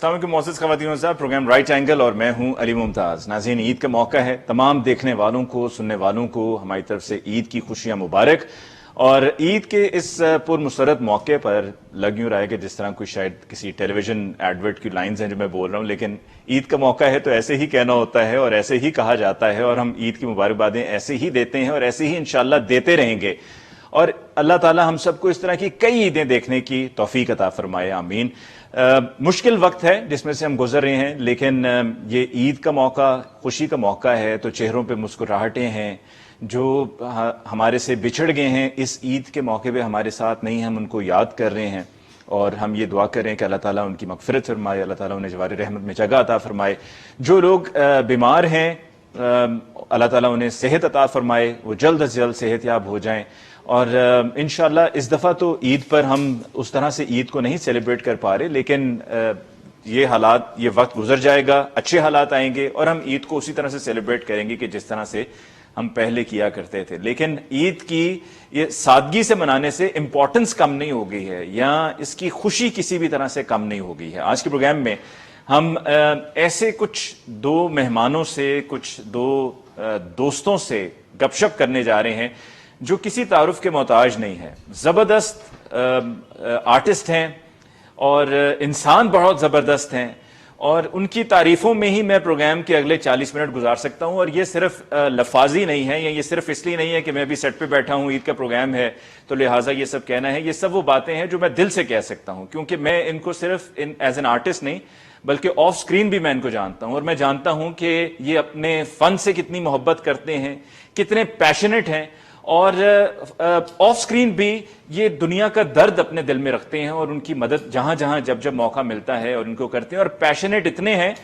अस्सलाम वालेकुम मोअज़्ज़ज़ ख़वातीन साहब, प्रोग्राम राइट एंगल और मैं हूं अली मुमताज़। नाज़रीन, ईद का मौका है, तमाम देखने वालों को, सुनने वालों को हमारी तरफ से ईद की खुशियां मुबारक। और ईद के इस पुरमसरत मौके पर लग यूं रहा है कि जिस तरह कोई शायद किसी टेलीविजन एडवर्ट की लाइन्स हैं जो मैं बोल रहा हूं, लेकिन ईद का मौका है तो ऐसे ही कहना होता है और ऐसे ही कहा जाता है, और हम ईद की मुबारकबादें ऐसे ही देते हैं और ऐसे ही इंशाअल्लाह देते रहेंगे। और अल्लाह ताला हम सबको इस तरह की कई ईदें देखने की तौफीक अता फरमाए, आमीन। मुश्किल वक्त है जिसमें से हम गुजर रहे हैं, लेकिन ये ईद का मौका, खुशी का मौका है, तो चेहरों पे मुस्कुराहटें हैं। जो हमारे से बिछड़ गए हैं इस ईद के मौके पे हमारे साथ नहीं, हम उनको याद कर रहे हैं और हम ये दुआ कर रहे हैं कि अल्लाह ताला उनकी मगफिरत फरमाए, अल्लाह ताला उन्हें जवार रहमत में जगह अता फरमाए। जो लोग बीमार हैं, अल्लाह ताला उन्हें सेहत अता फरमाए, वो जल्द अज जल्द सेहत याब हो जाएं। और इंशाअल्लाह इस दफ़ा तो ईद पर हम उस तरह से ईद को नहीं सेलिब्रेट कर पा रहे, लेकिन ये हालात, ये वक्त गुजर जाएगा, अच्छे हालात आएंगे और हम ईद को उसी तरह से सेलिब्रेट करेंगे कि जिस तरह से हम पहले किया करते थे। लेकिन ईद की ये सादगी से मनाने से इंपॉर्टेंस कम नहीं हो गई है या इसकी खुशी किसी भी तरह से कम नहीं हो गई है। आज के प्रोग्राम में हम ऐसे कुछ दो मेहमानों से, कुछ दो दोस्तों से गपशप करने जा रहे हैं जो किसी तारुफ के मोहताज नहीं है। जबरदस्त आर्टिस्ट हैं और इंसान बहुत जबरदस्त हैं, और उनकी तारीफों में ही मैं प्रोग्राम के अगले 40 मिनट गुजार सकता हूं। और ये सिर्फ लफाजी नहीं है, या ये सिर्फ इसलिए नहीं है कि मैं भी सेट पे बैठा हूं, ईद का प्रोग्राम है तो लिहाजा ये सब कहना है। ये सब वो बातें हैं जो मैं दिल से कह सकता हूं, क्योंकि मैं इनको सिर्फ एज एन आर्टिस्ट नहीं बल्कि ऑफ स्क्रीन भी मैं इनको जानता हूं। और मैं जानता हूं कि ये अपने फन से कितनी मोहब्बत करते हैं, कितने पैशनेट हैं, और ऑफ स्क्रीन भी ये दुनिया का दर्द अपने दिल में रखते हैं और उनकी मदद जहां जहां जब जब मौका मिलता है और उनको करते हैं। और पैशनेट इतने हैं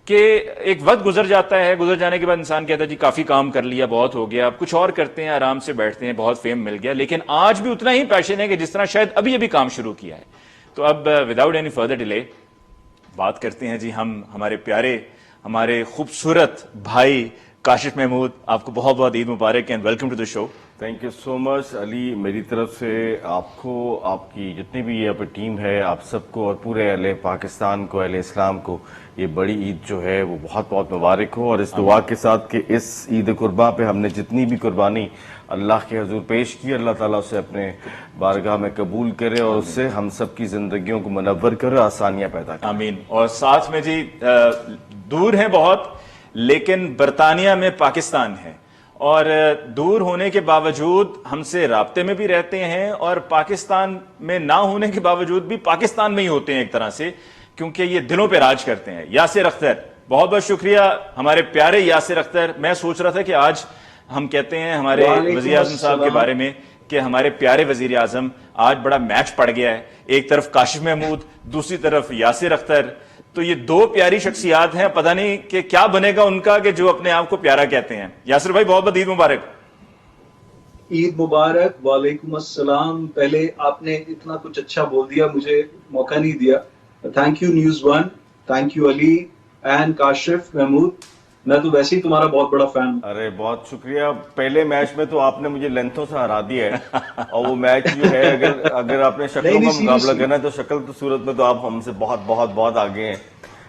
कि एक वक्त गुजर जाता है, गुजर जाने के बाद इंसान कहता है जी काफी काम कर लिया, बहुत हो गया, अब कुछ और करते हैं, आराम से बैठते हैं, बहुत फेम मिल गया। लेकिन आज भी उतना ही पैशन है कि जिस तरह शायद अभी अभी काम शुरू किया है। तो अब विदाउट एनी फर्दर डिले बात करते हैं जी हम हमारे प्यारे, हमारे खूबसूरत भाई काशिफ महमूद। आपको बहुत बहुत ईद मुबारक and welcome to the show. Thank you so much Ali. मेरी तरफ से आपको, आपकी जितनी भी यहाँ पे टीम है, आप सबको और पूरे अहले पाकिस्तान को, अहले इस्लाम को ये बड़ी ईद जो है वो बहुत बहुत मुबारक हो। और इस दुआ के साथ कि इस ईद कुर्बा पे हमने जितनी भी कुर्बानी अल्लाह के हजूर पेश की, अल्लाह ताला उसे अपने बारगाह में कबूल करे और उससे हम सब की जिंदगियों को मुनव्वर करे, आसानियां पैदा करे, आमीन। और साथ में जी दूर हैं बहुत, लेकिन बरतानिया में पाकिस्तान है, और दूर होने के बावजूद हमसे राब्ते में भी रहते हैं, और पाकिस्तान में ना होने के बावजूद भी पाकिस्तान में ही होते हैं एक तरह से, क्योंकि ये दिलों पे राज करते हैं। यासिर अख्तर, बहुत बहुत शुक्रिया हमारे प्यारे यासिर अख्तर। मैं सोच रहा था कि आज हम कहते हैं हमारे वजीर आजम साहब के बारे में कि हमारे प्यारे वजीर आजम, आज बड़ा मैच पड़ गया है, एक तरफ काशिफ महमूद, दूसरी तरफ यासिर अख्तर। तो ये दो प्यारी शख्सियात हैं, पता नहीं कि क्या बनेगा उनका कि जो अपने आप को प्यारा कहते हैं। यासिर भाई बहुत बहुत ईद मुबारक। ईद मुबारक। वालेकुम अस्सलाम। पहले आपने इतना कुछ अच्छा बोल दिया, मुझे मौका नहीं दिया। Thank you news one, thank you Ali and Kashif Mahmood. मैं तो वैसे ही तुम्हारा बहुत बड़ा फैन हूं। अरे बहुत शुक्रिया। पहले मैच में तो आपने मुझे लेंथों से हरा दिया है, और वो मैच जो है अगर आपने शक्लों का मुकाबला करना है तो शक्ल तो सूरत में तो आप हमसे बहुत बहुत बहुत आगे हैं।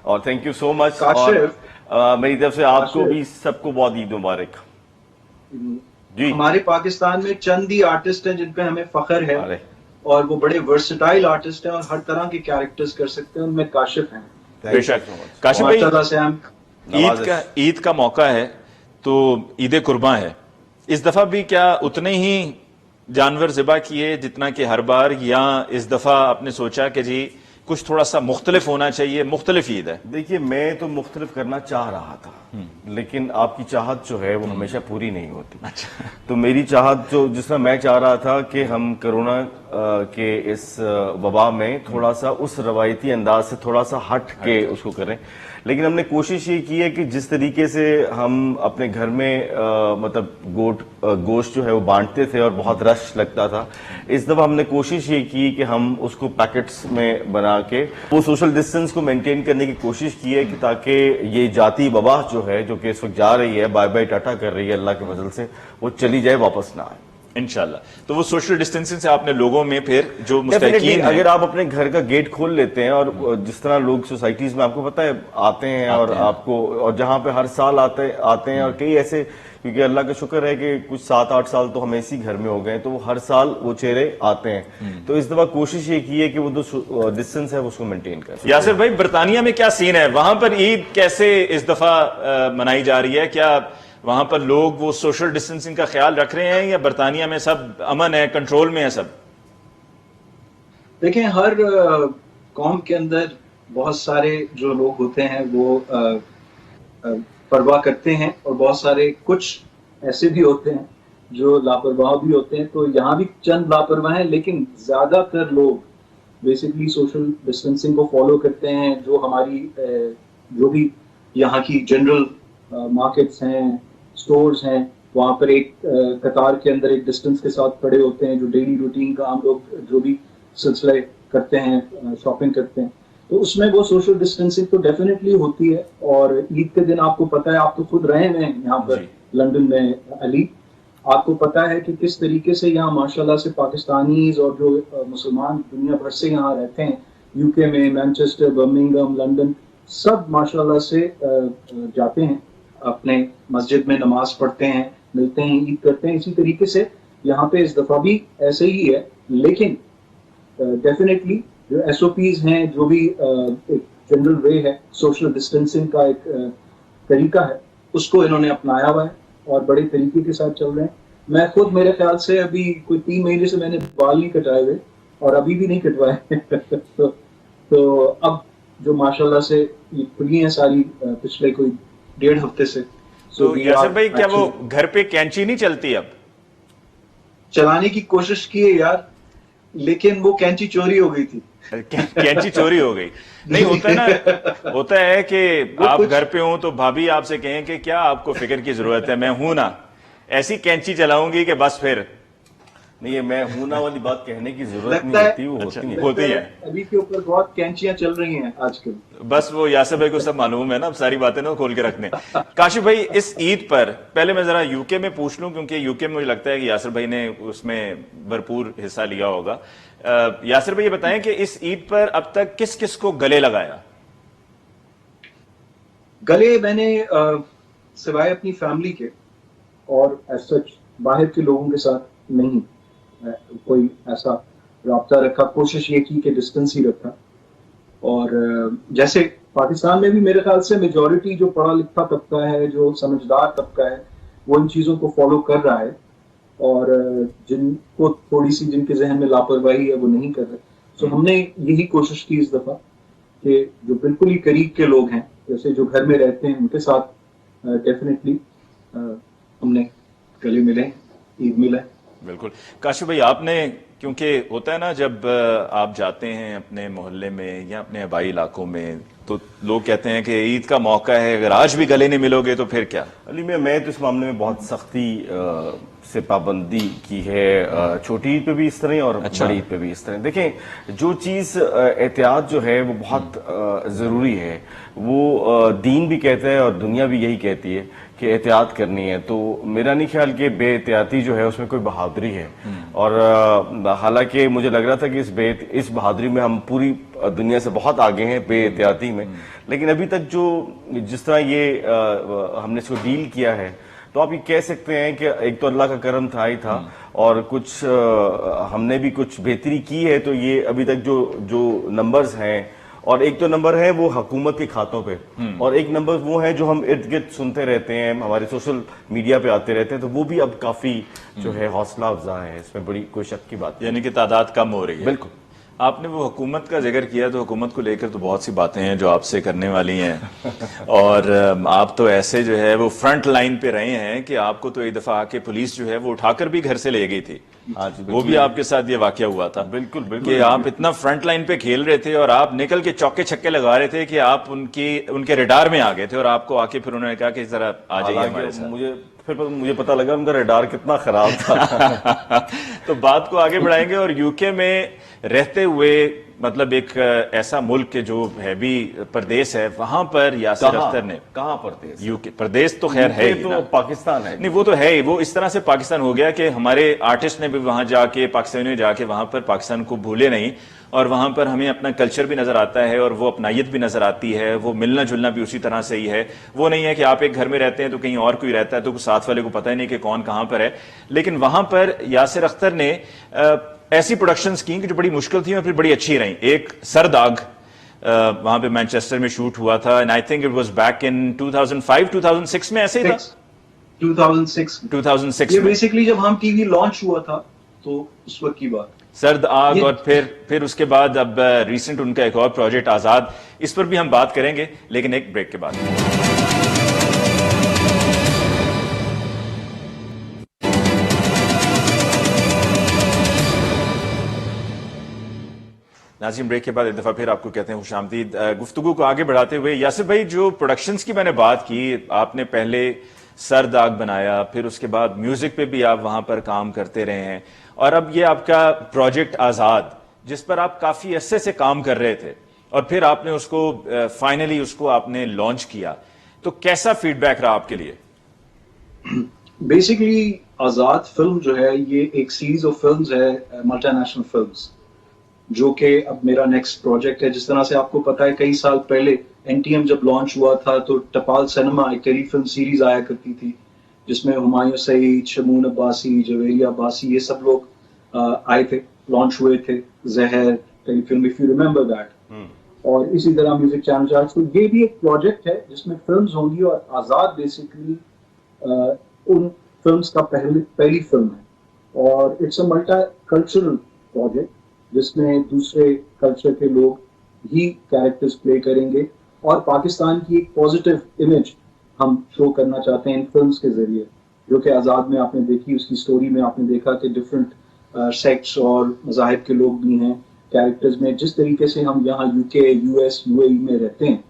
और थैंक यू सो मच। और मेरी तरफ से आपको भी सबको बहुत ईद मुबारक जी। हमारे पाकिस्तान में चंद ही आर्टिस्ट हैं जिन पे हमें फख्र है, और वो बड़े वर्सेटाइल आर्टिस्ट हैं और हर तरह के कैरेक्टर्स कर सकते हैं, उनमें काशिफ हैं। बेशक। काशिफ भाई, ईद का मौका है तो ईद कुर्बान है, इस दफा भी क्या उतने ही जानवर ज़िबा किए जितना कि हर बार, या इस दफा आपने सोचा कि जी कुछ थोड़ा सा मुख्तलिफ होना चाहिए, मुख्तलिफ ईद है? देखिए, मैं तो मुख्तलिफ करना चाह रहा था, लेकिन आपकी चाहत जो है वो हमेशा पूरी नहीं होती। अच्छा। तो मेरी चाहत जो, जिसमें मैं चाह रहा था कि हम कोरोना के इस वबा में थोड़ा सा उस रवायती अंदाज से थोड़ा सा हट के उसको करें। लेकिन हमने कोशिश ये की है कि जिस तरीके से हम अपने घर में मतलब गोश्त जो है वो बांटते थे और बहुत रश लगता था, इस दफा हमने कोशिश ये की कि हम उसको पैकेट्स में बना के वो सोशल डिस्टेंस को मेंटेन करने की कोशिश की है, कि ताकि ये जाती वबा जो है, जो कि इस वक्त जा रही है, बाय बाय टाटा कर रही है अल्लाह के फजल से, वो चली जाए, वापस ना आए। इंशाल्लाह। तो वो सोशल डिस्टेंसिंग से आपने लोगों में फिर जो Definitely, मुस्तैकीन हैं, अगर आप अपने घर का गेट खोल लेते हैं और जिस तरह लोग सोसाइटीज में आपको पता है आते हैं और आपको, और जहां पे हर साल आते हैं और कई ऐसे, क्योंकि अल्लाह का शुक्र है कि कुछ 7-8 साल तो हम इसी घर में हो गए, तो वो हर साल वो चेहरे आते हैं। तो इस दफा कोशिश ये की है कि वो जो डिस्टेंस है उसको मेंटेन करें। यासिर भाई बरतानिया में क्या सीन है, वहां पर ईद कैसे इस दफा मनाई जा रही है? क्या वहां पर लोग वो सोशल डिस्टेंसिंग का ख्याल रख रहे हैं या बरतानिया में सब अमन है, कंट्रोल में है सब? देखें, हर कौम के अंदर बहुत सारे जो लोग होते हैं वो परवाह करते हैं, और बहुत सारे कुछ ऐसे भी होते हैं जो लापरवाह भी होते हैं। तो यहाँ भी चंद लापरवाह हैं, लेकिन ज्यादातर लोग बेसिकली सोशल डिस्टेंसिंग को फॉलो करते हैं। जो हमारी जो भी यहाँ की जनरल मार्केट्स हैं, स्टोर्स हैं, वहाँ पर एक कतार के अंदर एक डिस्टेंस के साथ खड़े होते हैं। जो डेली रूटीन का हम लोग जो भी सिलसिले करते हैं, शॉपिंग करते हैं, तो उसमें वो सोशल डिस्टेंसिंग तो डेफिनेटली होती है। और ईद के दिन आपको पता है, आप तो खुद रहे हैं यहाँ पर लंदन में अली, आपको पता है कि किस तरीके से यहाँ माशाल्लाह से पाकिस्तानीज और जो मुसलमान दुनिया भर से यहाँ रहते हैं, यूके में, मैनचेस्टर, बर्मिंघम, लंदन, सब माशाल्लाह से जाते हैं अपने मस्जिद में, नमाज पढ़ते हैं, मिलते हैं, ईद करते हैं। इसी तरीके से यहाँ पे इस दफा भी ऐसे ही है। लेकिन डेफिनेटली जो SOPs हैं, जो भी एक जनरल वे है सोशल डिस्टेंसिंग का, एक तरीका है, उसको इन्होंने अपनाया हुआ है और बड़े तरीके के साथ चल रहे हैं। मैं खुद, मेरे ख्याल से अभी कोई 3 महीने से मैंने बाल नहीं कटाए हुए और अभी भी नहीं कटवाए तो अब जो माशाल्लाह से ये खुली हैं सारी पिछले कोई 1.5 हफ्ते से। तो यासिर भाई क्या वो घर पे कैंची नहीं चलती? अब चलाने की कोशिश की है यार, लेकिन वो कैंची चोरी हो गई थी। कैंची चोरी हो गई? नहीं होता है ना, होता है कि आप घर पे हो तो भाभी आपसे कहें कि क्या आपको फिक्र की जरूरत है, मैं हूं ना, ऐसी कैंची चलाऊंगी कि बस फिर नहीं, ये मैं हूं ना वाली बात कहने की जरूरत नहीं होती, वो होती है। अभी के ऊपर बहुत कैंचियां चल रही हैं आजकल। बस वो यासिर भाई को सब मालूम है ना, अब सारी बातें ना खोल के रखने। काशिफ भाई, इस ईद पर पहले मैं जरा यूके में पूछ लूं, क्योंकि यूके में मुझे लगता है कि यासिर भाई ने उसमें भरपूर हिस्सा लिया होगा। यासिर भाई ये बताएं कि इस ईद पर अब तक किस किस को गले लगाया? गले मैंने सिवाय अपनी फैमिली के और सच बाहर के लोगों के साथ नहीं कोई ऐसा राब्ता रखा। कोशिश ये की कि डिस्टेंस ही रखा। और जैसे पाकिस्तान में भी मेरे ख्याल से मेजॉरिटी जो पढ़ा लिखा तबका है, जो समझदार तबका है, वो इन चीज़ों को फॉलो कर रहा है। और जिनको थोड़ी सी, जिनके जहन में लापरवाही है, वो नहीं कर रहे। तो हमने यही कोशिश की इस दफा कि जो बिल्कुल ही करीब के लोग हैं, जैसे जो घर में रहते हैं, उनके साथ डेफिनेटली हमने गले मिले, ईद मिला। बिल्कुल। काशिफ भाई, आपने, क्योंकि होता है ना जब आप जाते हैं अपने मोहल्ले में या अपने आबाई इलाकों में, तो लोग कहते हैं कि ईद का मौका है, अगर आज भी गले नहीं मिलोगे तो फिर क्या? अली मैं तो इस मामले में बहुत सख्ती से पाबंदी की है, छोटी ईद पे भी इस तरह और बड़ी ईद पे भी इस तरह। देखें, जो चीज एहतियात जो है वो बहुत जरूरी है, वो दीन भी कहता है और दुनिया भी यही कहती है कि एहतियात करनी है। तो मेरा नहीं ख्याल कि बेएहतियाती जो है उसमें कोई बहादुरी है। और हालांकि मुझे लग रहा था कि इस बहादुरी में हम पूरी दुनिया से बहुत आगे हैं बेएहतियाती में, लेकिन अभी तक जो जिस तरह ये हमने इसको डील किया है, तो आप ये कह सकते हैं कि एक तो अल्लाह का करम था ही था, और कुछ हमने भी कुछ बेहतरी की है। तो ये अभी तक जो नंबर्स हैं, और एक तो नंबर है वो हुकूमत के खातों पे, और एक नंबर वो है जो हम इर्द गिर्द सुनते रहते हैं, हमारे सोशल मीडिया पे आते रहते हैं, तो वो भी अब काफी जो है हौसला अफजा है, इसमें बड़ी कोई शक की बात, यानी कि तादाद कम हो रही है। बिल्कुल। आपने वो हुकूमत का जिक्र किया, तो हुकूमत को लेकर तो बहुत सी बातें हैं जो आपसे करने वाली हैं और आप तो ऐसे जो है वो फ्रंट लाइन पे रहे हैं कि आपको तो एक दफा आके पुलिस जो है वो उठाकर भी घर से ले गई थी। वो भी आपके साथ ये वाकया हुआ था। बिल्कुल बिल्कुल, कि आप इतना फ्रंट लाइन पे खेल रहे थे और आप निकल के चौके छक्के लगा रहे थे कि आप उनके रडार में आ गए थे, और आपको आके फिर उन्होंने कहा कि जरा आ जाइए हमारे साथ। मुझे पता लगा उनका रडार कितना खराब था तो बात को आगे बढ़ाएंगे। और यूके में रहते हुए मतलब एक ऐसा मुल्क के जो है भी प्रदेश है, वहां पर यासिर अख्तर ने कहाँ प्रदेश? यूके प्रदेश तो खैर है ही तो ना। पाकिस्तान है। नहीं वो तो है ही, वो इस तरह से पाकिस्तान हो गया कि हमारे आर्टिस्ट ने भी वहां जाके, पाकिस्तानियों ने जाके वहां पर पाकिस्तान को भूले नहीं, और वहां पर हमें अपना कल्चर भी नजर आता है और वो अपनायत भी नजर आती है, वो मिलना जुलना भी उसी तरह से ही है। वो नहीं है कि आप एक घर में रहते हैं तो कहीं और कोई रहता है तो साथ वाले को पता ही नहीं कि कौन कहां पर है। लेकिन वहां पर यासिर अख्तर ने ऐसी प्रोडक्शंस की कि जो बड़ी मुश्किल थी और फिर बड़ी अच्छी रही। एक सरदाग वहां पे मैनचेस्टर में शूट हुआ था, and I think it was back in 2005 2006 में, ऐसे ही था 2006 ये में बेसिकली जब हम टीवी लॉन्च हुआ था तो उस वक्त की बात। सर्द आग। और फिर उसके बाद अब रिसेंट उनका एक और प्रोजेक्ट आजाद, इस पर भी हम बात करेंगे लेकिन एक ब्रेक के बाद। नाज़रीन, ब्रेक के बाद एक दफा फिर आपको कहते हैं खुशामदीद। गुफ्तगू को आगे बढ़ाते हुए यासिर भाई, जो प्रोडक्शंस की मैंने बात की, आपने पहले सर्द आग बनाया, फिर उसके बाद म्यूजिक पे भी आप वहां पर काम करते रहे हैं, और अब ये आपका प्रोजेक्ट आजाद जिस पर आप काफी अरसे से काम कर रहे थे और फिर आपने उसको फाइनली उसको आपने लॉन्च किया, तो कैसा फीडबैक रहा आपके लिए? बेसिकली आजाद फिल्म जो है ये एक सीरीज ऑफ फिल्म्स है, मल्टीनेशनल फिल्म्स, जो कि अब मेरा नेक्स्ट प्रोजेक्ट है। जिस तरह से आपको पता है कई साल पहले एनटीएम जब लॉन्च हुआ था तो टपाल सिनेमा एक टेलीफिल्म सीरीज आया करती थी जिसमें हुमायूं सईद, शमून अब्बासी, जवेरिया अब्बासी, ये सब लोग आए थे, लॉन्च हुए थे। जहर telefilm, if you remember that. और इसी तरह म्यूजिक चैनल चार्ज, तो ये भी एक प्रोजेक्ट है जिसमें फिल्म्स होंगी, और आजाद बेसिकली उन फिल्म्स का पहली फिल्म है, और it's a multi cultural project जिसमें दूसरे कल्चर के लोग ही कैरेक्टर्स प्ले करेंगे, और पाकिस्तान की एक पॉजिटिव इमेज हम शो करना चाहते हैं इन फिल्म्स के जरिए, जो कि आजाद में आपने देखी, उसकी स्टोरी में आपने देखा कि डिफरेंट सेक्ट्स और मज़ाहिब के लोग भी हैं कैरेक्टर्स में। जिस तरीके से हम यहाँ यूके, यूएस, यूएई में रहते हैं,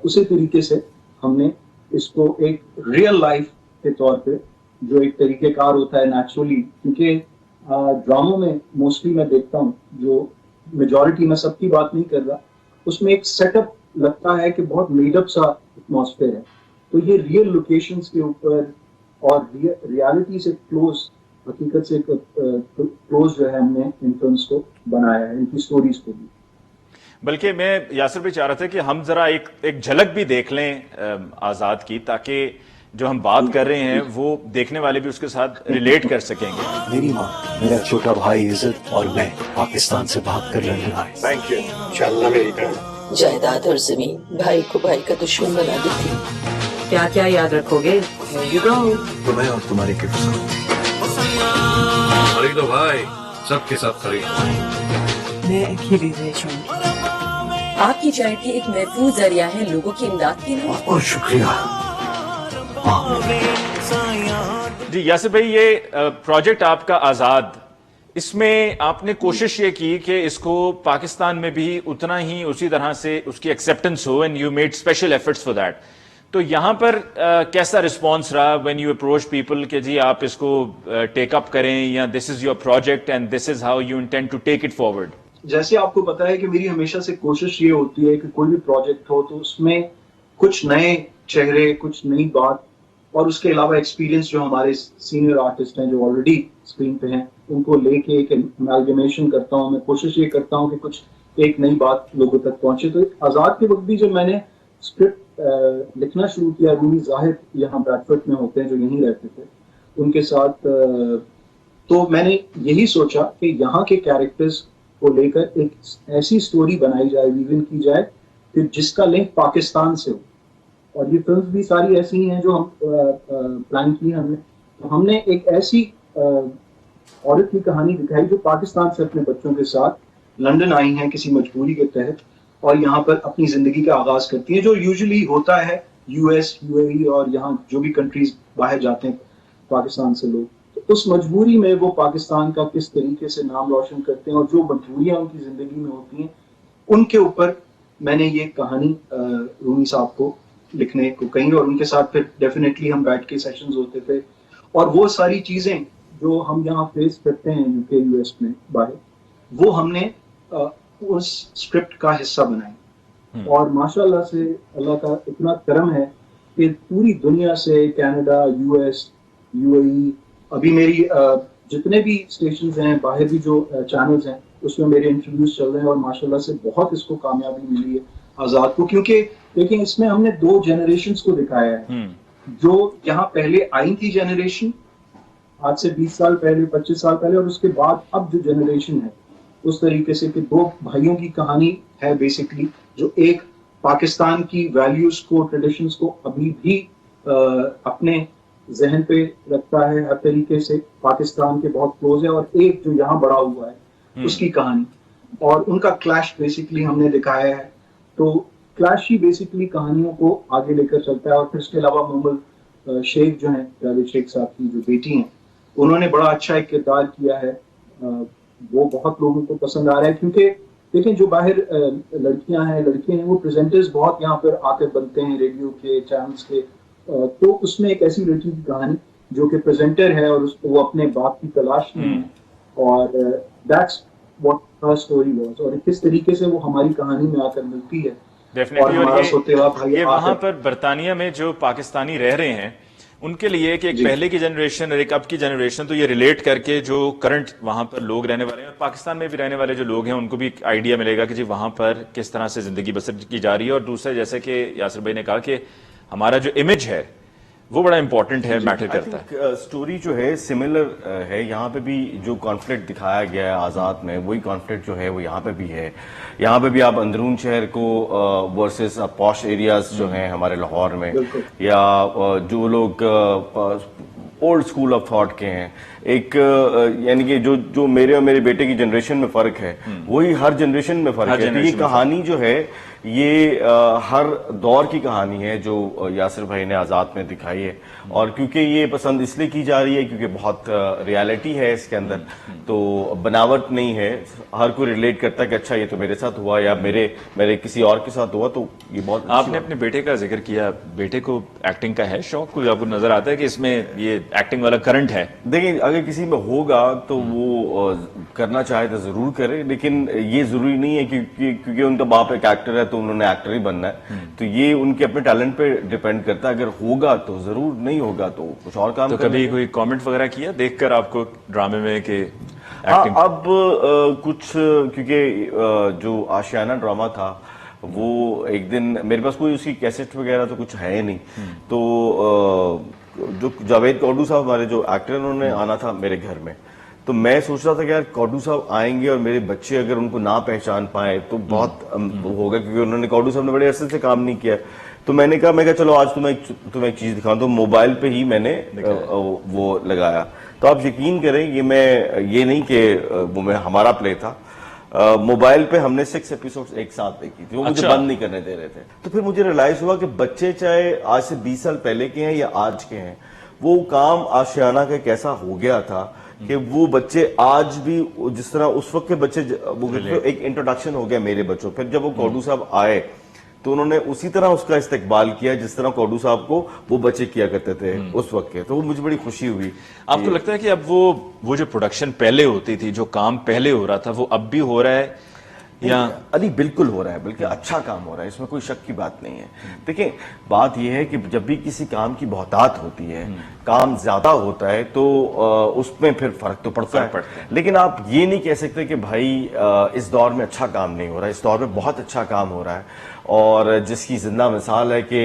उसी तरीके से हमने इसको एक रियल लाइफ के तौर पे, जो एक तरीकेकार होता है नेचुरली, क्योंकि ड्रामों में मोस्टली मैं देखता हूँ, जो मेजॉरिटी में सबकी बात नहीं कर रहा, उसमें एक सेटअप लगता है कि बहुत मेडअप सा एटमॉस्फेयर है। तो ये रियल लोकेशंस के ऊपर और रियलिटी से क्लोज, हकीकत से क्लोज जो है हमने इन फिल्म्स को बनाया है, इनकी स्टोरीज को भी। बल्कि मैं यासिर भी चाह रहा था कि हम जरा एक झलक भी देख लें आजाद की, ताकि जो हम बात कर रहे हैं वो देखने वाले भी उसके साथ रिलेट कर सकेंगे। मेरी माँ, मेरा छोटा भाई इज्जत और मैं पाकिस्तान से भाग कर लंदन आए। Thank you. चलना मेरी तरफ। जायदाद और जमीन भाई को भाई का दुश्मन बना दी थी। क्या क्या याद रखोगे? तुम्हें और तुम्हारे के खरीदो भाई, सबके सब खरीदो। मैं अकेली रह जाऊंगी। आपकी चैरिटी एक महफूज जरिया है लोगों की इमदाद के लिए। बहुत शुक्रिया। जी यासिर भाई, ये प्रोजेक्ट आपका आजाद, इसमें आपने कोशिश ये की कि इसको पाकिस्तान में भी उतना ही उसी तरह से उसकी एक्सेप्टेंस हो, and you made special efforts for that. तो यहां पर कैसा रिस्पांस रहा व्हेन यू अप्रोच पीपल कि जी आप इसको टेक अप करें, या this is your project and this is how you intend to take it forward? जैसे आपको पता है कि मेरी हमेशा से कोशिश ये होती है कि कोई भी प्रोजेक्ट हो तो उसमें कुछ नए चेहरे, कुछ नई बात, और उसके अलावा एक्सपीरियंस जो हमारे सीनियर आर्टिस्ट हैं जो ऑलरेडी स्क्रीन पे हैं, उनको लेके एक एमैल्गमेशन करता हूँ। मैं कोशिश ये करता हूँ कि कुछ एक नई बात लोगों तक पहुंचे। तो आजाद के वक्त भी जब मैंने स्क्रिप्ट लिखना शुरू किया, रूमी जाहिद यहाँ ब्रैडफोर्ड में होते हैं जो यहीं रहते थे, उनके साथ तो मैंने यही सोचा कि यहाँ के कैरेक्टर्स को लेकर एक ऐसी स्टोरी बनाई जाए, वीवन की जाए कि जिसका लिंक पाकिस्तान से हो। और ये फिल्म भी सारी ऐसी ही हैं जो हम प्लान की हमने। तो हमने एक ऐसी औरत की कहानी दिखाई जो पाकिस्तान से अपने बच्चों के साथ लंदन आई हैं किसी मजबूरी के तहत, और यहाँ पर अपनी जिंदगी का आगाज करती है, जो यूजुअली होता है यूएस, यूएई और यहाँ जो भी कंट्रीज बाहर जाते हैं पाकिस्तान से लोग। तो उस मजबूरी में वो पाकिस्तान का किस तरीके से नाम रोशन करते हैं, और जो मजबूरियां उनकी जिंदगी में होती हैं, उनके ऊपर मैंने ये कहानी रूमी साहब को लिखने को कही, और उनके साथ फिर डेफिनेटली हम बैठ के सेशंस होते थे। और वो सारी चीजें जो हम यहाँ फेस करते हैं यूके, यूएस में बाहर, वो हमने उस स्क्रिप्ट का हिस्सा बनाई। और माशाल्लाह से अल्लाह का इतना करम है कि पूरी दुनिया से, कनाडा, यूएस, यूएई, अभी मेरी जितने भी स्टेशंस हैं, बाहर भी जो चैनल्स हैं, उसमें मेरे इंटरव्यूज चल रहे हैं और माशाल्लाह से बहुत इसको कामयाबी मिली है आजाद को। क्योंकि देखिए इसमें हमने 2 जनरेशंस को दिखाया है। जो यहाँ पहले आई थी जनरेशन, आज से 20 साल पहले, 25 साल पहले, और उसके बाद अब जो जनरेशन है, उस तरीके से कि 2 भाइयों की कहानी है बेसिकली, जो एक पाकिस्तान की वैल्यूज को, ट्रेडिशंस को अभी भी अपने जहन पे रखता है, हर तरीके से पाकिस्तान के बहुत क्लोज है, और एक जो यहाँ बड़ा हुआ है उसकी कहानी, और उनका क्लैश बेसिकली हमने दिखाया है। तो क्लैश ही बेसिकली कहानियों को आगे लेकर चलता है। और फिर इसके अलावा मोहम्मद शेख जो है, जावेद शेख साहब की जो बेटी हैं, उन्होंने बड़ा अच्छा एक किरदार किया है। वो बहुत लोगों को पसंद आ रहा है, क्योंकि देखें जो बाहर लड़कियां हैं, लड़के हैं, वो प्रेजेंटर्स बहुत यहाँ पर आकर बनते हैं रेडियो के, चैनल्स के। तो उसमें एक ऐसी लड़की की कहानी जो कि प्रेजेंटर है और वो अपने बाप की तलाश में है, और that's what her story was, और किस तरीके से वो हमारी कहानी में आकर मिलती है। डेफिनेटली। और हमारा सोतेला भाई ये वहां पर बरतानिया में जो पाकिस्तानी रह रहे हैं उनके लिए कि एक पहले की जनरेशन और एक अब की जनरेशन, तो ये रिलेट करके जो करंट वहां पर लोग रहने वाले हैं और पाकिस्तान में भी रहने वाले जो लोग हैं, उनको भी एक आइडिया मिलेगा कि जी वहां पर किस तरह से जिंदगी बसर की जा रही है। और दूसरा, जैसे कि यासिर भाई ने कहा कि हमारा जो इमेज है वो बड़ा इंपॉर्टेंट है, मैटर करता है। स्टोरी जो है सिमिलर है। यहाँ पे भी जो कॉन्फ्लिक्ट दिखाया गया है आज़ाद में, वही कॉन्फ्लिक्ट जो है वो यहाँ पे भी है। यहाँ पे भी आप अंदरून शहर को वर्सेस पॉश एरियाज जो हैं हमारे लाहौर में, या जो लोग ओल्ड स्कूल ऑफ थॉट के हैं, एक यानी कि जो मेरे और मेरे बेटे की जनरेशन में फर्क है, वही हर जनरेशन में फर्क है। तो ये कहानी जो है ये हर दौर की कहानी है जो यासिर भाई ने आज़ाद में दिखाई है। और क्योंकि ये पसंद इसलिए की जा रही है क्योंकि बहुत रियलिटी है इसके अंदर, तो बनावट नहीं है। हर कोई रिलेट करता है कि अच्छा ये तो मेरे साथ हुआ या मेरे किसी और के साथ हुआ। तो ये बहुत आपने अपने बेटे का जिक्र किया, बेटे को एक्टिंग का है शौक, कोई आपको नजर आता है कि इसमें ये एक्टिंग वाला करंट है? देखिए, अगर किसी में होगा तो वो करना चाहे तो जरूर करे, लेकिन ये जरूरी नहीं है क्योंकि उनका बाप एक एक्टर है तो उन्होंने एक्टर ही बनना है। तो ये उनके अपने टैलेंट पे डिपेंड करता है। अगर होगा तो जरूर, नहीं होगा तो कुछ और काम। तो कभी कोई कमेंट वगैरह किया देखकर आपको ड्रामे में कि हाँ, अब कुछ, क्योंकि जो आशियाना ड्रामा था वो एक दिन मेरे पास कोई उसकी कैसेट वगैरह तो कुछ है नहीं, तो जो जावेद कौडू साहब हमारे जो एक्टर, उन्होंने आना था मेरे घर में। तो मैं सोच रहा था कि यार कौडू साहब आएंगे और मेरे बच्चे अगर उनको ना पहचान पाए तो बहुत होगा, क्योंकि उन्होंने, कौडू साहब ने बड़े अरसे से काम नहीं किया। तो मैंने कहा चलो आज तुम्हें एक चीज दिखाऊं। तो मोबाइल पे ही मैंने वो लगाया। तो आप यकीन करें, ये नहीं कि वो हमारा प्ले था, मोबाइल पे हमने 6 एपिसोड्स एक साथ देखी थी। वो मुझे बंद नहीं करने दे रहे थे। तो फिर मुझे रियलाइज हुआ कि बच्चे चाहे आज से 20 साल पहले के हैं या आज के हैं, वो काम आशियाना का कैसा हो गया था कि वो बच्चे आज भी जिस तरह उस वक्त के बच्चे, एक इंट्रोडक्शन हो गया मेरे बच्चों। फिर जब वो कौडू साहब आए तो उन्होंने उसी तरह उसका इस्तेकबाल किया जिस तरह कौडू साहब को वो बच्चे किया करते थे उस वक्त के। तो वो मुझे बड़ी खुशी हुई। आपको लगता है कि अब वो जो प्रोडक्शन पहले होती थी, जो काम पहले हो रहा था, वो अब भी हो रहा है या? अली बिल्कुल हो रहा है, बल्कि अच्छा काम हो रहा है, इसमें कोई शक की बात नहीं है। देखिए, बात यह है कि जब भी किसी काम की बहुतात होती है, काम ज्यादा होता है, तो उसमें फिर फर्क तो पड़ता है। लेकिन आप ये नहीं कह सकते कि भाई इस दौर में अच्छा काम नहीं हो रहा है। इस दौर में बहुत अच्छा काम हो रहा है, और जिसकी जिंदा मिसाल है कि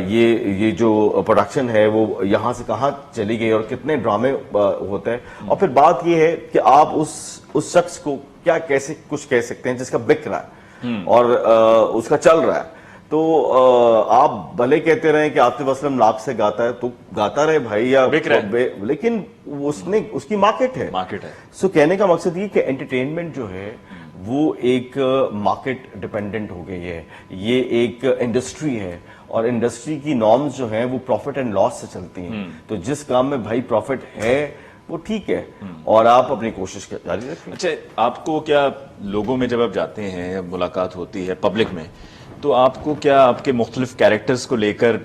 ये जो प्रोडक्शन है वो यहाँ से कहाँ चली गई और कितने ड्रामे होते हैं। और फिर बात ये है कि आप उस शख्स को क्या कैसे कुछ कह सकते हैं जिसका बिक रहा है और उसका चल रहा है। तो आप भले कहते रहे कि आतिफ असलम नाक से गाता है, तो गाता रहे भाई, या बिक रहा है, लेकिन उसकी मार्केट है। सो कहने का मकसद ये कि एंटरटेनमेंट जो है वो एक मार्केट डिपेंडेंट हो गई है। ये एक इंडस्ट्री है, और इंडस्ट्री की नॉर्म्स जो हैं वो प्रॉफिट एंड लॉस से चलती हैं। तो जिस काम में भाई प्रॉफिट है वो ठीक है, और आप अपनी कोशिश जारी रखें। अच्छा, आपको क्या लोगों में जब आप जाते हैं, मुलाकात होती है पब्लिक में, तो आपको क्या आपके मुख्तलिफ कैरेक्टर्स को लेकर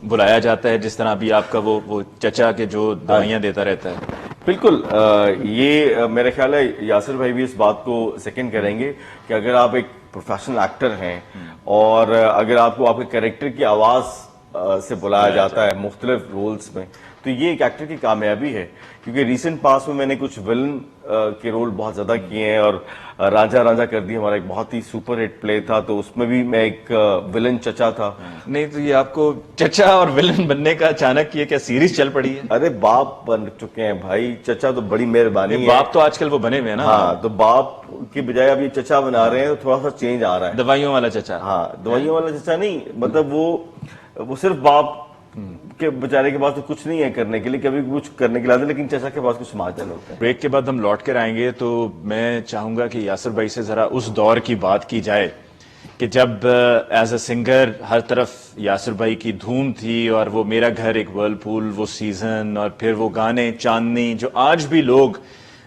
बुलाया जाता है? जिस तरह अभी आपका वो चचा के जो दवाइयां देता रहता है, बिल्कुल ये मेरा ख्याल है यासिर भाई भी इस बात को सेकंड करेंगे कि अगर आप एक प्रोफेशनल एक्टर हैं और अगर आपको आपके कैरेक्टर की आवाज से बुलाया जाता है मुख्तलिफ रोल्स में, तो ये एक एक्टर की कामयाबी है। क्योंकि रिसेंट पास में मैंने कुछ विलन के रोल बहुत ज्यादा किए हैं और राजा राजा कर दी हमारा एक बहुत ही सुपर हिट प्ले था, तो उसमें भी मैं एक विलन चचा था। नहीं तो ये आपको चचा और विलन बनने का अचानक ये क्या सीरीज चल पड़ी है? अरे बाप बन चुके हैं भाई, चचा तो बड़ी मेहरबानी है। बाप तो आजकल वो बने हुए हैं ना। हाँ, तो बाप की बजाय अब ये चचा बना रहे हैं, तो थोड़ा सा चेंज आ रहा है। दवाइयों वाला चचा। हाँ, दवाइयों वाला चचा नहीं, मतलब वो सिर्फ बाप के बेचारे के पास तो कुछ नहीं है करने के लिए, कभी कुछ करने के लिए आते, लेकिन चचा के पास कुछ मार्जिन होता है। ब्रेक के बाद हम लौट कर आएंगे तो मैं चाहूंगा कि यासिर भाई से जरा उस दौर की बात की जाए कि जब एज अ सिंगर हर तरफ यासिर भाई की धूम थी और वो मेरा घर एक वर्लपूल, वो सीजन और फिर वो गाने चांदनी जो आज भी लोग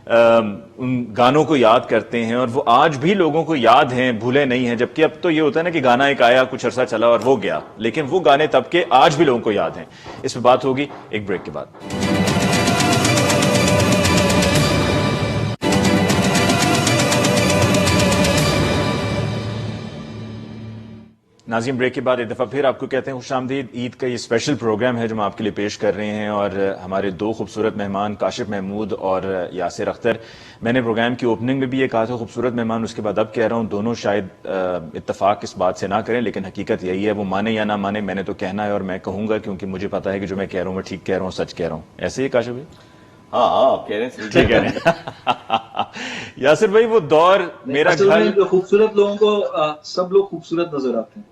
उन गानों को याद करते हैं और वो आज भी लोगों को याद हैं, भूले नहीं हैं। जबकि अब तो ये होता है ना कि गाना एक आया, कुछ अरसा चला और वो गया, लेकिन वो गाने तब के आज भी लोगों को याद हैं। इस पर बात होगी एक ब्रेक के बाद। नाज़रीन, ब्रेक के बाद एक दफ़ा फिर आपको कहते हैं खुशामदीद। ईद का ये स्पेशल प्रोग्राम है जो हम आपके लिए पेश कर रहे हैं और हमारे दो खूबसूरत मेहमान काशिफ महमूद और यासिर अख्तर। मैंने प्रोग्राम की ओपनिंग में भी ये कहा था खूबसूरत मेहमान, उसके बाद अब कह रहा हूँ दोनों शायद इत्तेफाक इस बात से ना करें, लेकिन हकीकत यही है। वो माने या ना माने, मैंने तो कहना है और मैं कहूँगा, क्योंकि मुझे पता है कि जो मैं कह रहा हूँ मैं ठीक कह रहा हूँ, सच कह रहा हूँ। ऐसे ही काशिफ भाई? हाँ आप कह रहे हैं, ठीक है। यासिर भाई, वो दौर मेरा घर, खूबसूरत लोगों को सब लोग खूबसूरत नजर आते हैं।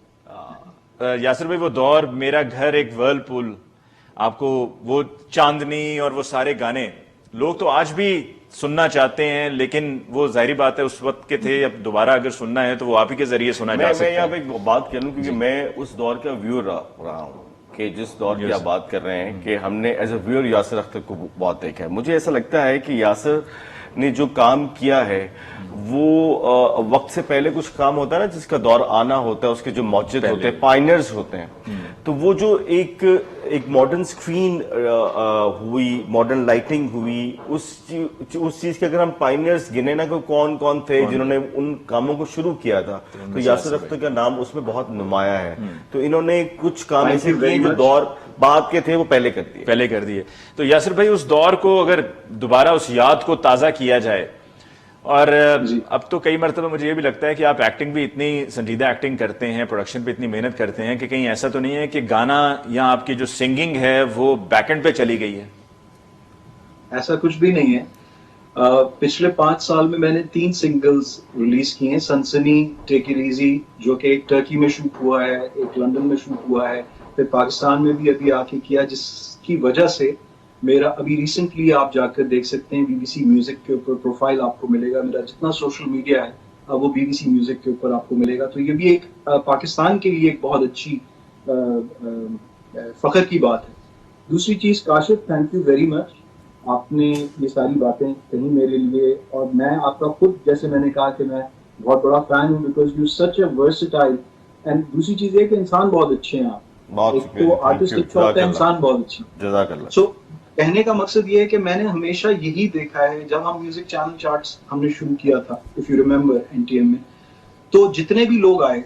यासिर भाई, वो दौर मेरा घर एक वर्लपूल, आपको वो चांदनी और वो सारे गाने लोग तो आज भी सुनना चाहते हैं, लेकिन वो जाहिर बात है उस वक्त के थे। अब दोबारा अगर सुनना है तो वो आप ही के जरिए सुना जा सकता है। मैं यहाँ पे एक बात कर लूं, क्योंकि मैं उस दौर का व्यूअर रहा हूँ कि जिस दौर की आप बात कर रहे हैं कि हमने as a viewer Yasir Akhtar को बहुत देखा है। मुझे ऐसा लगता है कि यासिर ने जो काम किया है वो वक्त से पहले कुछ काम होता है ना, जिसका दौर आना होता है, उसके जो मौजूद होते हैं, पायनियर्स होते हैं। तो वो जो एक मॉडर्न स्क्रीन हुई, मॉडर्न लाइटिंग हुई, उस चीज के अगर हम पायनियर्स गिने ना, को कौन कौन थे जिन्होंने उन कामों को शुरू किया था, तो यासिर अख्तर का नाम उसमें बहुत नुमाया है। तो इन्होंने कुछ काम ऐसे किए जो दौर बाद के थे वो पहले कर दिए। तो यासिर भाई, उस दौर को अगर दोबारा उस याद को ताजा किया जाए, और अब तो कई मरतबा मुझे ये भी लगता है कि आप एक्टिंग भी इतनी संजीदा एक्टिंग करते हैं, प्रोडक्शन पे इतनी मेहनत करते हैं कि कहीं ऐसा तो नहीं है कि गाना या आपकी जो सिंगिंग है वो बैकएंड पे चली गई है? ऐसा कुछ भी नहीं है। पिछले 5 साल में मैंने 3 सिंगल्स रिलीज किए हैं। सनसनी, टेक इट इजी, जो कि एक टर्की में शूट हुआ है, एक लंदन में शूट हुआ है, फिर पाकिस्तान में भी अभी आके किया, जिसकी वजह से मेरा अभी रिसेंटली आप जाकर देख सकते हैं BBC म्यूजिक के ऊपर प्रोफाइल आपको मिलेगा। मेरा जितना सोशल मीडिया है वो BBC म्यूजिक के ऊपर आपको मिलेगा। तो ये भी एक पाकिस्तान के लिए एक बहुत अच्छी फख्र की बात है। दूसरी चीज, Kashif, thank you very much, आपने ये सारी बातें कही मेरे लिए, और मैं आपका खुद, जैसे मैंने कहा कि मैं बहुत बड़ा फैन हूँ, because you such a versatile. And दूसरी चीज है कि इंसान बहुत अच्छे हैं आप, एक तो आर्टिस्ट अच्छा होता है, इंसान बहुत अच्छे। जज़ाकल्लाह। सो कहने का मकसद ये है कि मैंने हमेशा यही देखा है, जब हम म्यूजिक चैनल चार्ट्स हमने शुरू किया था, इफ यू रिमेम्बर, NTM में, तो जितने भी लोग आए,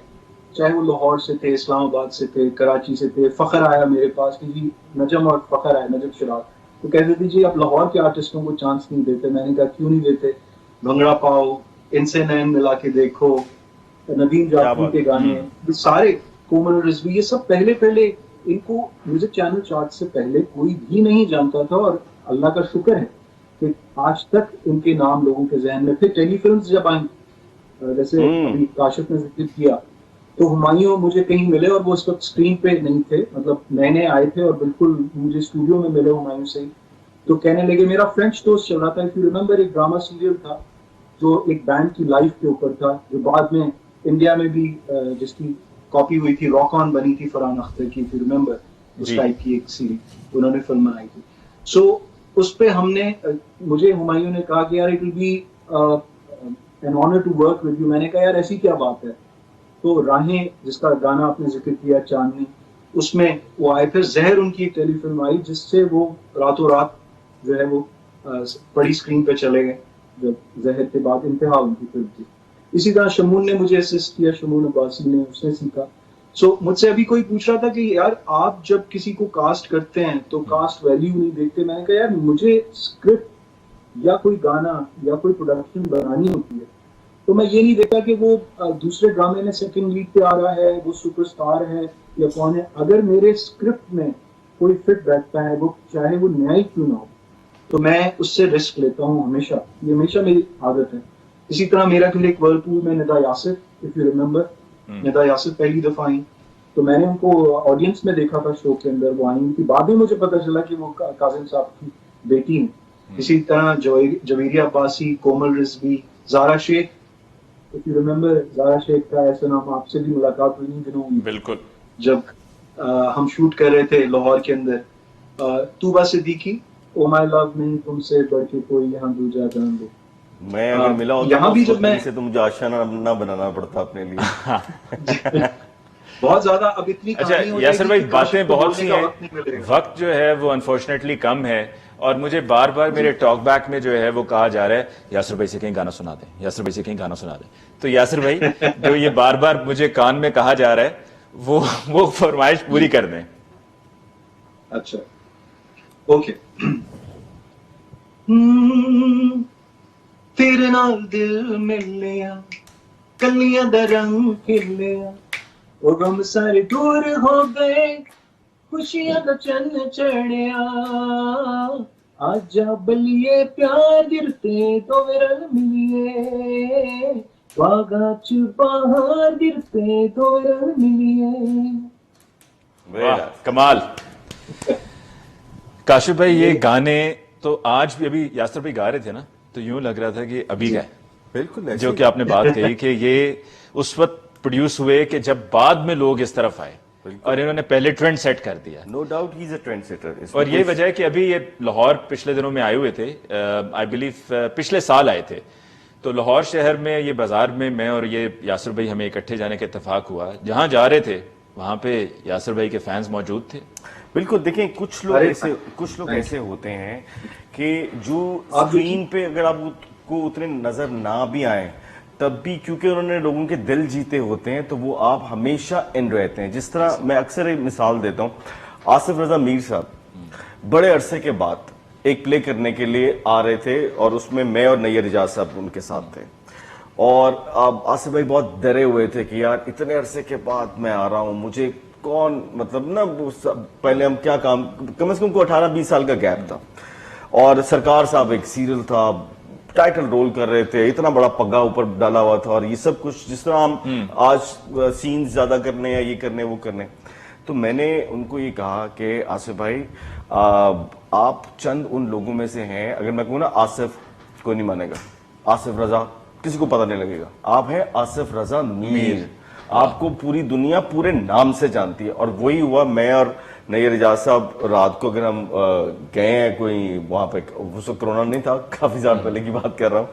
चाहे वो लाहौर से थे, इस्लामाबाद से थे, कराची से थे, फखर आया मेरे पास कि जी नजम और फखर आए, नजम शिराज, तो कहते थे जी आप लाहौर के आर्टिस्टों को चांस नहीं देते। मैंने कहा क्यों नहीं देते? भंगड़ा पाओ, इनसे नैन मिला के देखो, नदीम जाफरी के गाने, ये सारे, कोमल रिजवी, ये सब पहले इनको म्यूजिक चैनल चार्ट से पहले कोई भी नहीं जानता था, और अल्लाह का शुक्र है कि आज तक इनके नाम लोगों के जहन में। फिर टेलीफिल्म्स जब आई, जैसे अभी काशिफ ने जिक्र किया, तो हुमायूं मुझे कहीं मिले और वो उस वक्त स्क्रीन पे नहीं थे, मतलब नए आए थे, और बिल्कुल मुझे स्टूडियो में मिले हुमायूं से। तो कहने लगे, मेरा फ्रेंच दोस्त चल रहा था, इफ यू रिमेम्बर, एक ड्रामा सीरियल था जो एक बैंड की लाइफ के ऊपर था, जो बाद में इंडिया में भी जिसकी कॉपी हुई थी, रॉक ऑन बनी थी फरहान अख्तर की, इफ यू रिमेम्बर, उस टाइप की एक सीरीज उन्होंने फिल्म बनाई थी। सो उस पे हमने, मुझे हुमायूं ने कहा कि यार it will be an honour to work with you. मैंने कहा यार ऐसी क्या बात है? तो राहें, जिसका गाना आपने जिक्र किया, चांदनी, उसमें वो आए। फिर जहर उनकी एक टेलीफिल्म आई, जिससे वो रातों रात जो है वो बड़ी स्क्रीन पे चले गए जब जहर के बाद इंतहा उनकी फिल्म थी। इसी तरह शमून ने मुझे असिस्ट किया, शमून अब्बासी ने, उसने सीखा। सो मुझसे अभी कोई पूछ रहा था कि यार आप जब किसी को कास्ट करते हैं तो कास्ट वैल्यू नहीं देखते। मैंने कहा यार मुझे स्क्रिप्ट या कोई गाना या कोई प्रोडक्शन बनानी होती है तो मैं ये नहीं देखता कि वो दूसरे ड्रामे में सेकंड लीड पे आ रहा है, वो सुपरस्टार है या कौन है। अगर मेरे स्क्रिप्ट में कोई फिट बैठता है, वो चाहे वो न्याय क्यों ना हो, तो मैं उससे रिस्क लेता हूँ हमेशा। ये हमेशा मेरी आदत है। इसी तरह मेरा फिर एक वर्लपूल में Nida Yasir, if you remember, Nida Yasir पहली दफा आई तो मैंने उनको ऑडियंस में देखा था शो के अंदर, वो आई थी। बाद में मुझे पता चला कि वो काजिम साहब की बेटी है। इसी तरह Javeria Abbasi, Komal Rizvi, Zara Sheikh, if you remember, Zara Sheikh का ऐसा नाम, आपसे भी मुलाकात हुई इन दिनों हुई बिल्कुल जब हम शूट कर रहे थे लाहौर के अंदर। Tuba Siddiqui, oh my love, नहीं तुमसे बढ़ के कोई यहाँ दूजा जान दो। मैं अगर मिला होता यहाँ ना भी उस जब वक्त मैं से तो मुझे आशियाना ना बनाना पड़ता अपने लिए। बहुत ज्यादा अब इतनी अच्छा कहानी हो यासिर जाएगी भाई, कि बातें काशिफ को बहुत बोलने सी का हैं, वक्त नहीं मिलेगा। वक्त जो है वो अनफॉर्चुनेटली कम है और मुझे बार बार मेरे टॉक बैक में जो है वो कहा जा रहा है यासिर भाई से कहीं गाना सुना दें, यासिर भाई से कहीं गाना सुना दें। तो यासिर भाई जो ये बार बार मुझे कान में कहा जा रहा है वो फरमाइश पूरी कर दें। अच्छा ओके। तेरे नाल दिल मिल लिया, कलियां दा रंग खिल लिया, ओ गम सारे दूर हो गए, खुशियां दा चन्न चढ़िया, आजा बलिए प्यार दिरते तो रल मिलिए, बागा च बाहर दिरते तो रल मिलिए। वाह कमाल। काशिफ भाई ये गाने तो आज भी, अभी यासिर भाई गा रहे थे ना, तो यूं लग रहा था कि अभी गए। बिल्कुल ऐसे जो ही। कि आपने बात कही कि ये उस वक्त प्रोड्यूस हुए कि जब बाद में लोग इस तरफ आए और इन्होंने पहले ट्रेंड सेट कर दिया। No doubt he is a trend setter. और ये वजह है कि अभी ये लाहौर पिछले दिनों में आए हुए थे, आई बिलीव पिछले साल आए थे, तो लाहौर शहर में ये बाजार में मैं और ये यासिर भाई हमें इकट्ठे जाने का इत्तेफाक हुआ। जहां जा रहे थे वहां पे यासिर भाई के फैंस मौजूद थे। बिल्कुल देखिए, कुछ लोग ऐसे होते हैं कि जो स्क्रीन पे अगर आपको उतने नजर ना भी आए तब भी क्योंकि उन्होंने लोगों के दिल जीते होते हैं तो वो आप हमेशा इन रहते हैं। जिस तरह मैं अक्सर एक मिसाल देता हूं, आसिफ रजा मीर साहब बड़े अरसे के बाद एक प्ले करने के लिए आ रहे थे और उसमें मैं और नैयर इजाज साहब उनके साथ थे और अब आसिफ भाई बहुत डरे हुए थे कि यार इतने अरसे के बाद मैं आ रहा हूं, मुझे कौन मतलब ना पहले हम क्या काम, कम से कम को 18-20 साल का गैप था और सरकार साहब एक सीरियल था, टाइटल रोल कर रहे थे, इतना बड़ा पग्गा ऊपर डाला हुआ था और ये सब कुछ जिस तरह हम आज सीन्स ज्यादा करने या ये करने वो करने। तो मैंने उनको ये कहा कि आसिफ भाई आप चंद उन लोगों में से हैं, अगर मैं कहूँ ना आसिफ कोई नहीं मानेगा, आसिफ रजा किसी को पता नहीं लगेगा, आप हैं आसिफ रजा मीर, आपको पूरी दुनिया पूरे नाम से जानती है। और वही हुआ, मैं और नैयर इजाज साहब रात को अगर हम गए हैं कोई वहां पे, उस वक्त कोरोना नहीं था, काफी साल पहले की बात कर रहा हूं,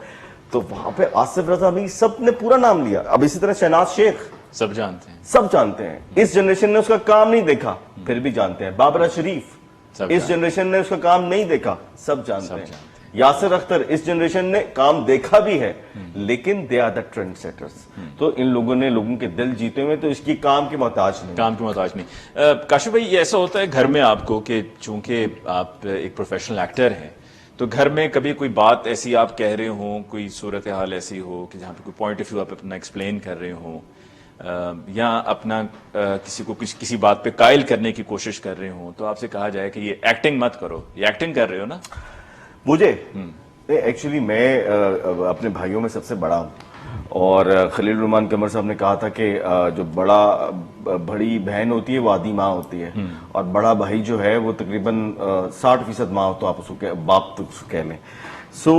तो वहां पे आसिफ रजा मीर सब ने पूरा नाम लिया। अब इसी तरह शहनाज शेख सब जानते हैं, सब जानते हैं, इस जनरेशन ने उसका काम नहीं देखा फिर भी जानते हैं। बाबरा शरीफ इस जनरेशन ने उसका काम नहीं देखा, सब जानते हैं। यासिर अख्तर इस जनरेशन ने काम देखा भी है लेकिन they are the trend setters. तो इन लोगों ने लोगों के दिल जीते हुए, तो इसकी काम की मोहताज नहीं, काम की मोहताज नहीं। काशिफ भाई ये ऐसा होता है घर में आपको कि चूंकि आप एक प्रोफेशनल एक्टर हैं तो घर में कभी कोई बात ऐसी आप कह रहे हो, कोई सूरत हाल ऐसी हो कि जहाँ पे कोई पॉइंट ऑफ व्यू आप अपना एक्सप्लेन कर रहे हो या अपना किसी को किसी बात पे कायल करने की कोशिश कर रहे हो तो आपसे कहा जाए कि ये एक्टिंग मत करो, ये एक्टिंग कर रहे हो ना। मुझे एक्चुअली मैं अपने भाइयों में सबसे बड़ा हूँ और खलील रहमान कमर साहब ने कहा था कि जो बड़ी बहन होती है वो आधी माँ होती है और बड़ा भाई जो है वो तकरीबन 60% माँ, तो आप उसको बाप तो उसको कह लें। सो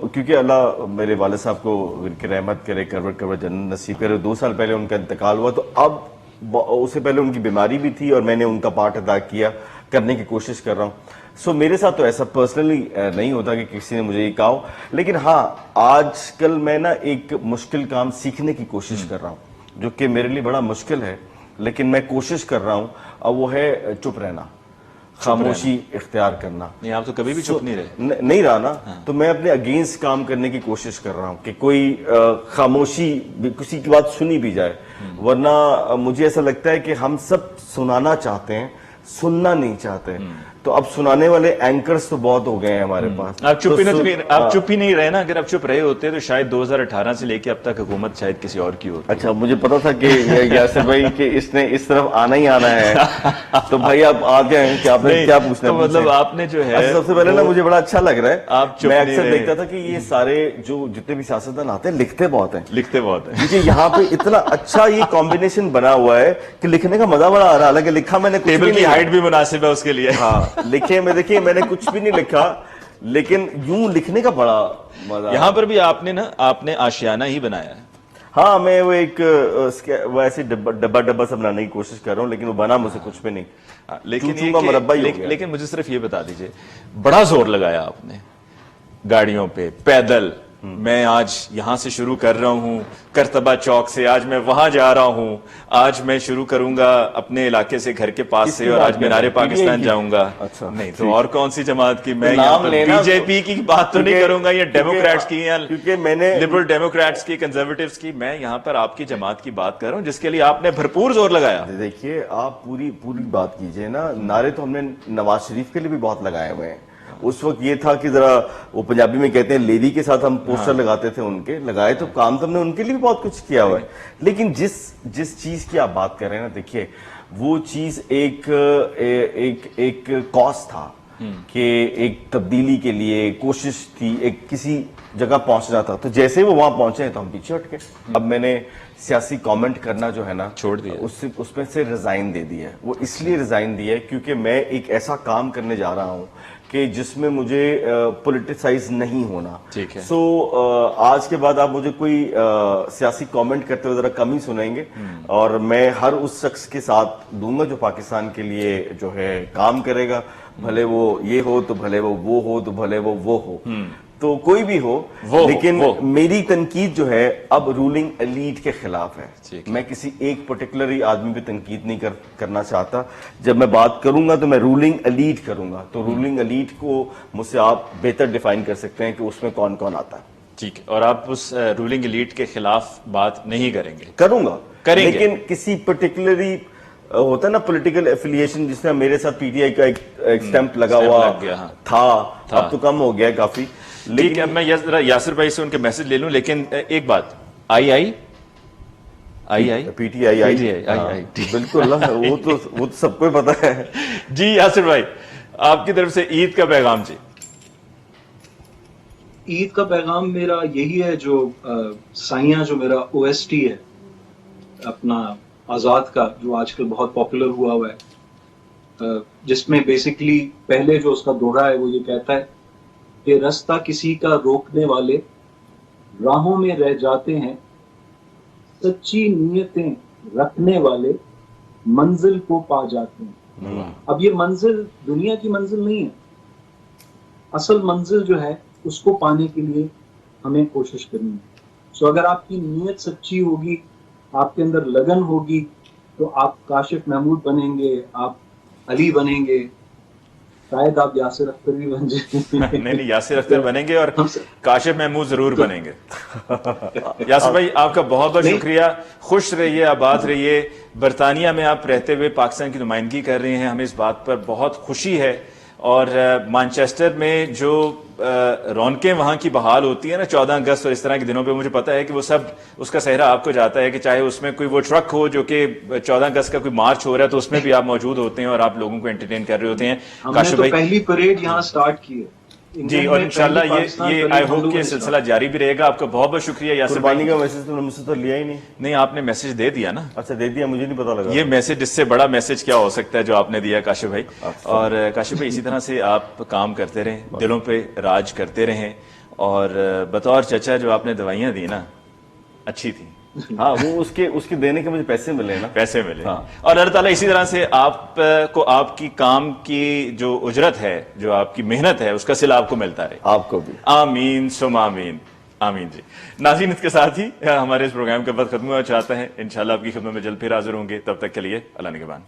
क्योंकि अल्लाह मेरे वाले साहब को उनकी रहमत करे, करवट जन्नत नसीब करे, 2 साल पहले उनका इंतकाल हुआ, तो अब उससे पहले उनकी बीमारी भी थी और मैंने उनका पार्ट अदा किया, करने की कोशिश कर रहा हूँ। सो मेरे साथ तो ऐसा पर्सनली नहीं होता कि किसी ने मुझे ये कहा हो, लेकिन हाँ आजकल मैं ना एक मुश्किल काम सीखने की कोशिश कर रहा हूँ जो कि मेरे लिए बड़ा मुश्किल है, लेकिन मैं कोशिश कर रहा हूँ, और वो है चुप रहना। खामोशी इख्तियार करना। नहीं, आप तो कभी भी चुप नहीं रहे। नहीं रहा ना। तो मैं अपने अगेंस्ट काम करने की कोशिश कर रहा हूं कि कोई खामोशी किसी की बात सुनी भी जाए, वरना मुझे ऐसा लगता है कि हम सब सुनाना चाहते हैं, सुनना नहीं चाहते। तो अब सुनाने वाले एंकर्स तो बहुत हो गए हैं हमारे पास। आप चुप ही नहीं रहे ना। अगर आप चुप रहे होते तो शायद 2018 से लेके अब तक हुकूमत शायद किसी और की होती। अच्छा, मुझे पता था कि यासिर भाई कि इसने इस तरफ आना ही आना है। तो भाई आप आ गए हैं कि आपने क्या पूछना तो मतलब आपने जो है, सबसे पहले ना मुझे बड़ा अच्छा लग रहा है। आप चुप मैं नहीं अक्सर रहे। देखता था कि ये सारे जो जितने भी सियासतदान आते हैं लिखते बहुत हैं। लिखते बहुत है। क्योंकि यहाँ पे इतना अच्छा ये कॉम्बिनेशन बना हुआ है कि लिखने का मजा बड़ा आ रहा है। हालांकि लिखा मैंने कुछ टेबल भी की नहीं हाइट भी मुनासिब है उसके लिए। हाँ, लिखे में देखिए मैंने कुछ भी नहीं लिखा, लेकिन यूं लिखने का बड़ा मजा। यहाँ पर भी आपने आशियाना ही बनाया है। हाँ, मैं वो एक वो ऐसे डब्बा सा बनाने की कोशिश कर रहा हूँ, लेकिन वो बना मुझसे कुछ भी नहीं। लेकिन चूचू का मुरब्बा ही हो गया। लेकिन मुझे सिर्फ ये बता दीजिए, बड़ा जोर लगाया आपने गाड़ियों पे, पैदल। मैं आज यहां से शुरू कर रहा हूं करतबा चौक से, आज मैं वहां जा रहा हूं, आज मैं शुरू करूंगा अपने इलाके से, घर के पास से, और आज मीनारे पाकिस्तान जाऊंगा। अच्छा, नहीं तो और कौन सी जमात की? मैं नाम लेना बीजेपी की बात तो नहीं करूंगा, या डेमोक्रेट्स की, या क्योंकि मैंने लिबरल डेमोक्रेट्स की, कंजर्वेटिव्स की। मैं यहां पर आपकी जमात की बात कर रहा हूं, जिसके लिए आपने भरपूर जोर लगाया। देखिए, आप पूरी बात कीजिए ना। नारे तो हमने नवाज शरीफ के लिए भी बहुत लगाए हुए हैं। उस वक्त ये था कि जरा वो पंजाबी में कहते हैं लेडी के साथ हम पोस्टर लगाते थे, उनके लगाए तो काम तो हमने उनके लिए भी बहुत कुछ किया हुआ है। लेकिन जिस चीज की आप बात कर रहे हैं ना, देखिए वो चीज एक कॉज था कि एक तब्दीली के लिए कोशिश थी, एक किसी जगह पहुंचना था। तो जैसे वो वहां पहुंचे हैं तो हम पीछे हट गए। अब मैंने सियासी कमेंट करना जो है ना छोड़ दिया, उसमें से रिजाइन दे दिया है। वो इसलिए रिजाइन दिया है क्योंकि मैं एक ऐसा काम करने जा रहा हूं कि जिसमें मुझे पॉलिटिसाइज नहीं होना। ठीक है। सो आज के बाद आप मुझे कोई सियासी कमेंट करते हुए जरा कम ही सुनेंगे, और मैं हर उस शख्स के साथ दूंगा जो पाकिस्तान के लिए जो है काम करेगा, भले वो ये हो तो भले वो हो तो भले वो हो, तो कोई भी हो। लेकिन मेरी तनकीद जो है अब रूलिंग एलीट के खिलाफ है। मैं किसी एक पर्टिकुलर आदमी पे तनकीद नहीं करना चाहता। जब मैं बात करूंगा तो मैं रूलिंग एलीट करूंगा। तो रूलिंग एलीट को मुझसे आप बेहतर डिफाइन कर सकते हैं कि उसमें कौन कौन आता है। ठीक है, और आप उस रूलिंग एलीट के खिलाफ बात नहीं करेंगे? करेंगे, लेकिन किसी पर्टिकुलरी होता है ना पॉलिटिकल एफिलिएशन, जिसमें मेरे साथ पीटीआई का एक स्टैंप लगा हुआ था। अब तो कम हो गया है काफी। ठीक है, मैं जरा यासिर भाई से उनके मैसेज ले लूं, लेकिन एक बात, आई पीटीआई आई बिल्कुल, वो तो सबको पता है। जी यासिर भाई, आपकी तरफ से ईद का पैगाम। जी, ईद का पैगाम मेरा यही है, जो साइया जो मेरा ओएसटी है अपना आजाद का, जो आजकल बहुत पॉपुलर हुआ है, जिसमें बेसिकली पहले जो उसका दोहरा है वो ये कहता है कि रास्ता किसी का रोकने वाले राहों में रह जाते हैं, सच्ची नीयतें रखने वाले मंजिल को पा जाते हैं। अब ये मंजिल दुनिया की मंजिल नहीं है, असल मंजिल जो है उसको पाने के लिए हमें कोशिश करनी है। सो अगर आपकी नीयत सच्ची होगी, आपके अंदर लगन होगी, तो आप काशिफ महमूद बनेंगे, आप अली बनेंगे, शायद आप यासिर अख्तर भी बन जाएंगे। नहीं, यासिर अख्तर बनेंगे और काशिफ महमूद जरूर बनेंगे। यासिर भाई, आपका बहुत बहुत शुक्रिया। खुश रहिए, आबाद रहिए। बरतानिया में आप रहते हुए पाकिस्तान की नुमाइंदगी कर रहे हैं, हमें इस बात पर बहुत खुशी है। और मैनचेस्टर में जो रौनकें वहां की बहाल होती है ना 14 अगस्त और इस तरह के दिनों पे, मुझे पता है कि वो सब उसका सेहरा आपको जाता है, कि चाहे उसमें कोई वो ट्रक हो जो कि 14 अगस्त का कोई मार्च हो रहा है तो उसमें भी आप मौजूद होते हैं और आप लोगों को एंटरटेन कर रहे होते हैं। हमने तो पहली परेड यहाँ स्टार्ट की है जी, और इंशाल्लाह ये आई होप कि सिलसिला जारी भी रहेगा। आपका बहुत बहुत शुक्रिया यासिर भाई। का मैसेज तो मुझसे तो लिया ही नहीं। आपने मैसेज दे दिया ना? अच्छा, दे दिया, मुझे नहीं पता लगा। ये मैसेज, इससे बड़ा मैसेज क्या हो सकता है जो आपने दिया काशिफ भाई। और काशिफ भाई, इसी तरह से आप काम करते रहें, दिलों पे राज करते रहें। और बतौर चचा जो आपने दवाइयां दी ना, अच्छी थी। हाँ, वो उसके देने के मुझे पैसे मिले ना, पैसे मिले। हाँ। और अल्लाह ताला इसी तरह से आपको आपकी काम की जो उजरत है, जो आपकी मेहनत है, उसका सिला आपको मिलता रहे। आपको भी आमीन सुम आमीन। आमीन जी। नाज़रीन, इसके साथ ही हमारे इस प्रोग्राम का वक्त खत्म हुआ चाहता है। इंशाल्लाह आपकी खिदमत में जल्द फिर हाजिर होंगे। तब तक के लिए अल्लाह निगहबान।